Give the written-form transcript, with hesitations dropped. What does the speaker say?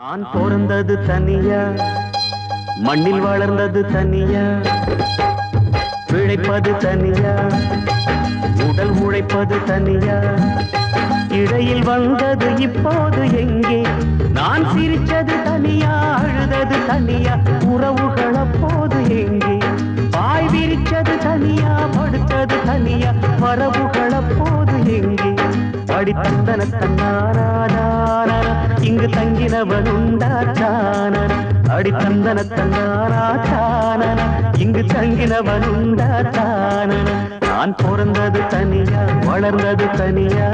நான் பிறந்தது தனியா, மண்ணில் வளர்ந்தது தனியா, பிழைப்பது தனியா, உடல் உழைப்பது தனியா, இடையில் வந்தது இப்போது எங்கே? நான் சிரிச்சது தனியா, அழுதது தனியா, உறவுகள் அப்போது எங்கே? வாய் விரிச்சது தனியா, படுத்தது தனியா, வரவுகள் அப்போது எங்கே? அடி தந்தன தன்னாரான இங்கு தங்கினவன் உண்டாச்சான, அடி தந்தன தன்னாரான இங்கு தங்கினவன் உண்டாச்சான. நான் பிறந்தது தனியா, வளர்ந்தது தனியா.